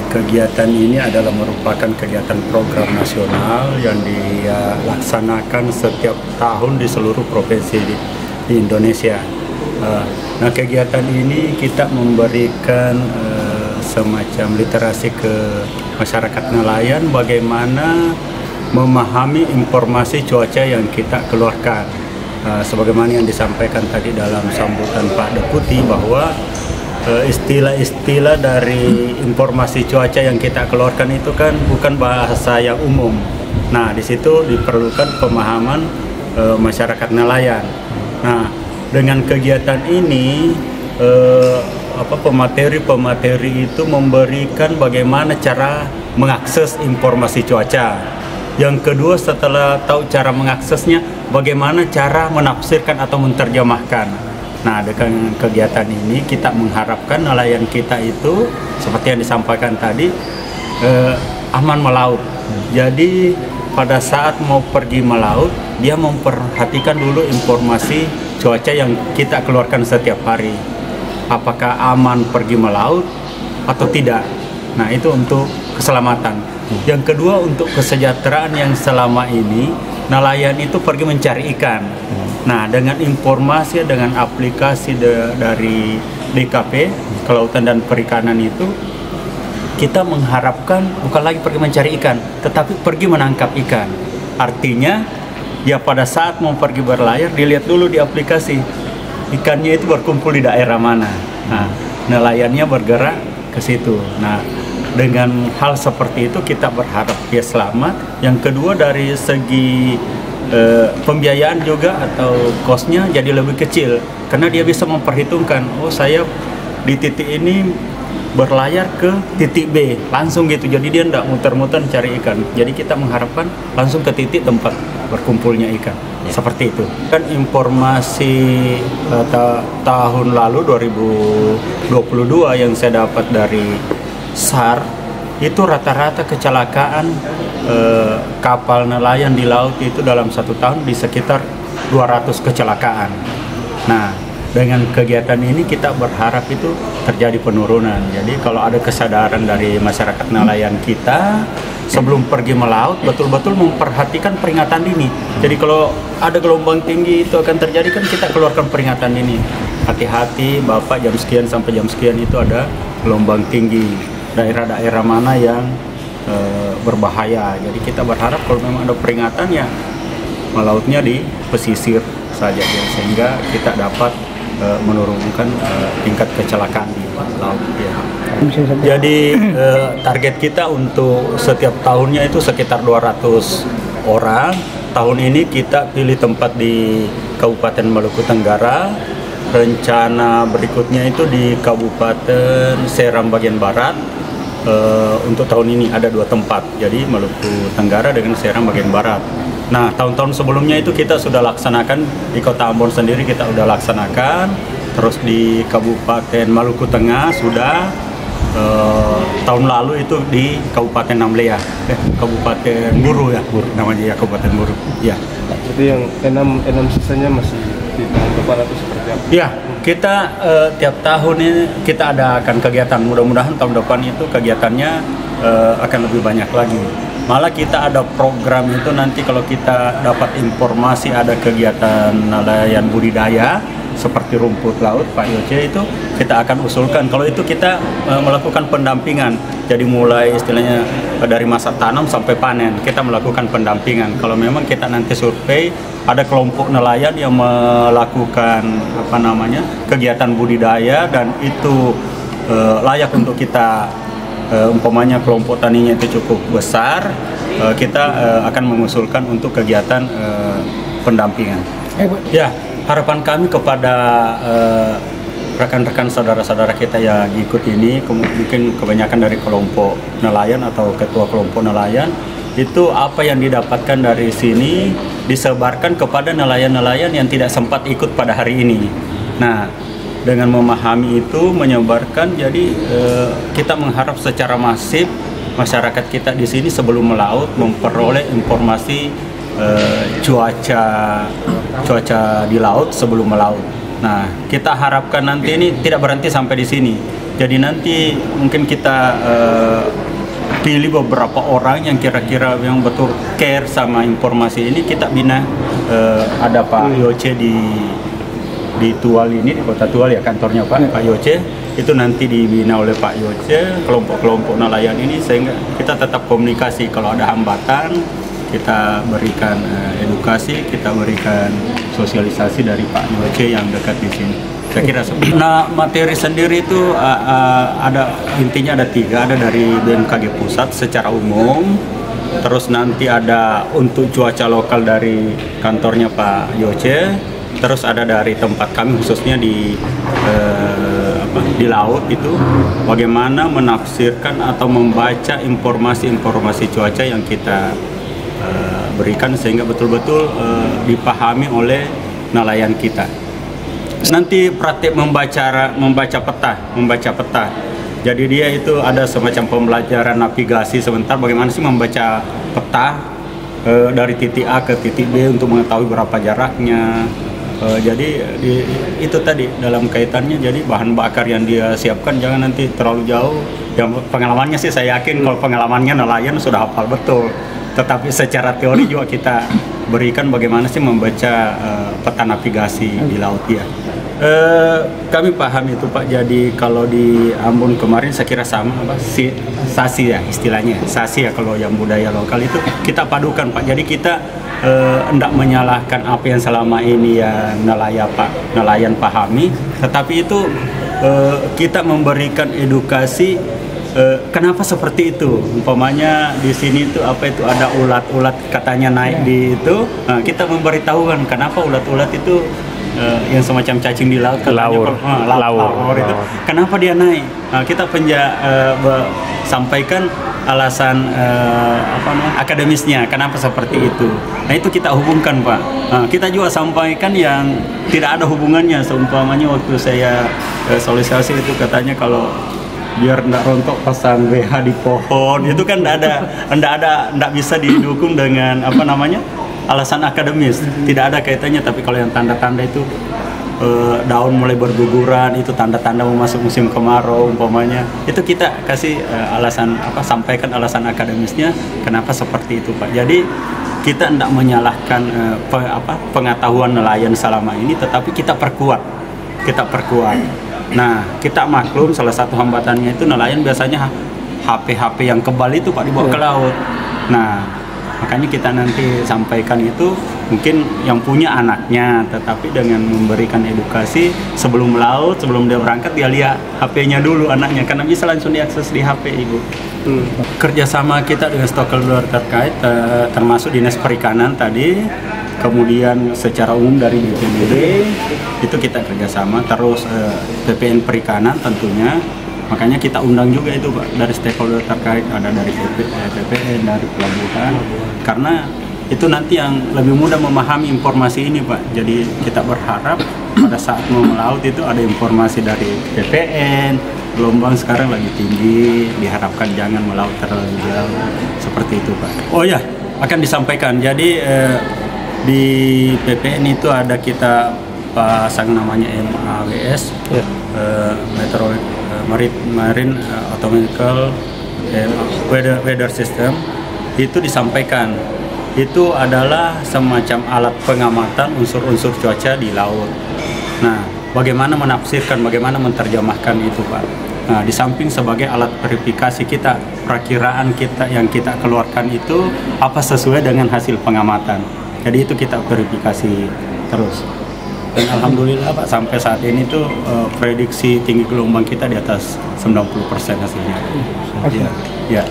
Kegiatan ini adalah merupakan kegiatan program nasional yang dilaksanakan setiap tahun di seluruh provinsi di Indonesia. Nah, kegiatan ini kita memberikan semacam literasi ke masyarakat nelayan bagaimana memahami informasi cuaca yang kita keluarkan. Sebagaimana yang disampaikan tadi dalam sambutan Pak Deputi bahwa istilah-istilah dari informasi cuaca yang kita keluarkan itu kan bukan bahasa yang umum. Nah, di situ diperlukan pemahaman masyarakat nelayan. Nah, dengan kegiatan ini pemateri itu memberikan bagaimana cara mengakses informasi cuaca. Yang kedua, setelah tahu cara mengaksesnya, bagaimana cara menafsirkan atau menerjemahkan. Nah, dengan kegiatan ini kita mengharapkan nelayan kita itu seperti yang disampaikan tadi aman melaut. Jadi pada saat mau pergi melaut, dia memperhatikan dulu informasi cuaca yang kita keluarkan setiap hari. Apakah aman pergi melaut atau tidak? Nah, itu untuk keselamatan. Yang kedua, untuk kesejahteraan yang selama ini nelayan itu pergi mencari ikan. Nah, dengan informasi, dengan aplikasi dari DKP, Kelautan dan Perikanan itu, kita mengharapkan bukan lagi pergi mencari ikan, tetapi pergi menangkap ikan. Artinya, ya pada saat mau pergi berlayar, dilihat dulu di aplikasi, ikannya itu berkumpul di daerah mana. Nah, nelayannya bergerak ke situ. Nah, dengan hal seperti itu kita berharap dia selamat. Yang kedua, dari segi pembiayaan juga atau kosnya jadi lebih kecil karena dia bisa memperhitungkan, oh saya di titik ini berlayar ke titik B langsung gitu, jadi dia tidak muter-muter cari ikan. Jadi kita mengharapkan langsung ke titik tempat berkumpulnya ikan. Seperti itu kan informasi tahun lalu 2022 yang saya dapat dari SAR itu rata-rata kecelakaan kapal nelayan di laut itu dalam satu tahun di sekitar 200 kecelakaan. Nah, dengan kegiatan ini kita berharap itu terjadi penurunan. Jadi kalau ada kesadaran dari masyarakat nelayan kita sebelum pergi melaut betul-betul memperhatikan peringatan dini. Jadi kalau ada gelombang tinggi itu akan terjadi, kan kita keluarkan peringatan dini. Hati-hati Bapak, jam sekian sampai jam sekian itu ada gelombang tinggi. Daerah-daerah mana yang berbahaya. Jadi kita berharap kalau memang ada peringatan ya melautnya di pesisir saja ya, sehingga kita dapat menurunkan tingkat kecelakaan di laut ya. Jadi target kita untuk setiap tahunnya itu sekitar 200 orang. Tahun ini kita pilih tempat di Kabupaten Maluku Tenggara. Rencana berikutnya itu di Kabupaten Seram bagian barat. Untuk tahun ini ada 2 tempat, jadi Maluku Tenggara dengan Seram bagian barat. Nah, tahun-tahun sebelumnya itu kita sudah laksanakan di Kota Ambon sendiri, kita sudah laksanakan. Terus di Kabupaten Maluku Tengah sudah, tahun lalu itu di Kabupaten Namlea, Kabupaten Buru ya, namanya ya, Kabupaten Buru. Ya. Jadi yang enam sisanya masih di tahun depan atau seperti apa? Ya, kita tiap tahun ini kita adakan kegiatan. Mudah-mudahan tahun depan itu kegiatannya akan lebih banyak lagi. Malah kita ada program itu nanti kalau kita dapat informasi ada kegiatan nelayan budidaya seperti rumput laut, Pak Yoce, itu kita akan usulkan. Kalau itu kita melakukan pendampingan. Jadi mulai istilahnya dari masa tanam sampai panen kita melakukan pendampingan. Kalau memang kita nanti survei ada kelompok nelayan yang melakukan kegiatan budidaya dan itu layak untuk kita umpamanya kelompok taninya itu cukup besar, kita akan mengusulkan untuk kegiatan pendampingan. Ya, harapan kami kepada rekan-rekan saudara-saudara kita yang ikut ini, mungkin kebanyakan dari kelompok nelayan atau ketua kelompok nelayan, itu apa yang didapatkan dari sini disebarkan kepada nelayan-nelayan yang tidak sempat ikut pada hari ini. Nah, dengan memahami itu, menyebarkan, jadi kita mengharap secara masif masyarakat kita di sini sebelum melaut memperoleh informasi cuaca di laut sebelum melaut. Nah, kita harapkan nanti ini tidak berhenti sampai di sini. Jadi nanti mungkin kita pilih beberapa orang yang kira-kira yang betul care sama informasi ini, kita bina. Ada Pak Yoce di Tual ini, di Kota Tual ya, kantornya Pak Yoce. Itu nanti dibina oleh Pak Yoce, kelompok-kelompok nelayan ini, sehingga kita tetap komunikasi. Kalau ada hambatan, kita berikan edukasi, kita berikan sosialisasi dari Pak Yoce yang dekat di sini. Saya kira seperti. Nah, materi sendiri itu ada intinya ada 3, ada dari BMKG pusat secara umum, terus nanti ada untuk cuaca lokal dari kantornya Pak Yoce, terus ada dari tempat kami khususnya di laut itu, bagaimana menafsirkan atau membaca informasi-informasi cuaca yang kita berikan sehingga betul-betul dipahami oleh nelayan kita. Nanti praktik membaca peta. Jadi dia itu ada semacam pembelajaran navigasi sebentar, bagaimana sih membaca peta dari titik A ke titik B untuk mengetahui berapa jaraknya. Jadi itu tadi dalam kaitannya, jadi bahan bakar yang dia siapkan jangan nanti terlalu jauh. Yang pengalamannya sih saya yakin kalau pengalamannya nelayan sudah hafal betul. Tetapi secara teori juga kita berikan bagaimana sih membaca peta navigasi di laut ya. Kami paham itu Pak. Jadi kalau di Ambon kemarin saya kira sama sasi ya istilahnya, sasi ya kalau yang budaya lokal itu kita padukan Pak. Jadi kita hendak menyalahkan apa yang selama ini ya nelayan pahami, tetapi itu kita memberikan edukasi. Kenapa seperti itu? Umpamanya di sini itu apa itu ada ulat-ulat katanya naik di itu, kita memberitahukan kenapa ulat-ulat itu yang semacam cacing di laut, laur itu kenapa dia naik. Kita sampaikan alasan akademisnya kenapa seperti itu. Nah itu kita hubungkan Pak. Kita juga sampaikan yang tidak ada hubungannya. Seumpamanya waktu saya sosialisasi itu katanya kalau biar nggak rontok pasang BH di pohon itu kan nggak bisa didukung dengan alasan akademis, tidak ada kaitannya. Tapi kalau yang tanda-tanda itu daun mulai berguguran, itu tanda-tanda mau masuk musim kemarau umpamanya, itu kita kasih sampaikan alasan akademisnya kenapa seperti itu Pak. Jadi kita tidak menyalahkan pengetahuan nelayan selama ini, tetapi kita perkuat. Nah, kita maklum salah satu hambatannya itu nelayan biasanya HP yang kebal itu Pak dibawa ke laut. Nah, makanya kita nanti sampaikan itu mungkin yang punya anaknya, tetapi dengan memberikan edukasi sebelum melaut, sebelum dia berangkat dia lihat HP-nya dulu anaknya, karena bisa langsung diakses di HP Ibu. Kerjasama kita dengan stakeholder terkait termasuk Dinas Perikanan tadi, kemudian secara umum dari BPBD itu kita kerjasama, terus PPN Perikanan tentunya, makanya kita undang juga itu Pak dari stakeholder terkait, ada dari PPN, dari pelabuhan, karena itu nanti yang lebih mudah memahami informasi ini Pak. Jadi kita berharap pada saat mau melaut itu ada informasi dari PPN, gelombang sekarang lagi tinggi, diharapkan jangan melaut terlalu jauh, seperti itu Pak. Oh ya, akan disampaikan. Jadi di PPN itu ada kita pasang namanya MAWS, Marine Automatical Weather System. Itu disampaikan, itu adalah semacam alat pengamatan unsur-unsur cuaca di laut. Nah, bagaimana menafsirkan, bagaimana menerjemahkan itu Pak. Nah, di samping sebagai alat verifikasi kita, perakiraan kita yang kita keluarkan itu apa sesuai dengan hasil pengamatan. Jadi itu kita verifikasi terus. Dan alhamdulillah Pak, sampai saat ini tuh prediksi tinggi gelombang kita di atas 90% hasilnya. Ya.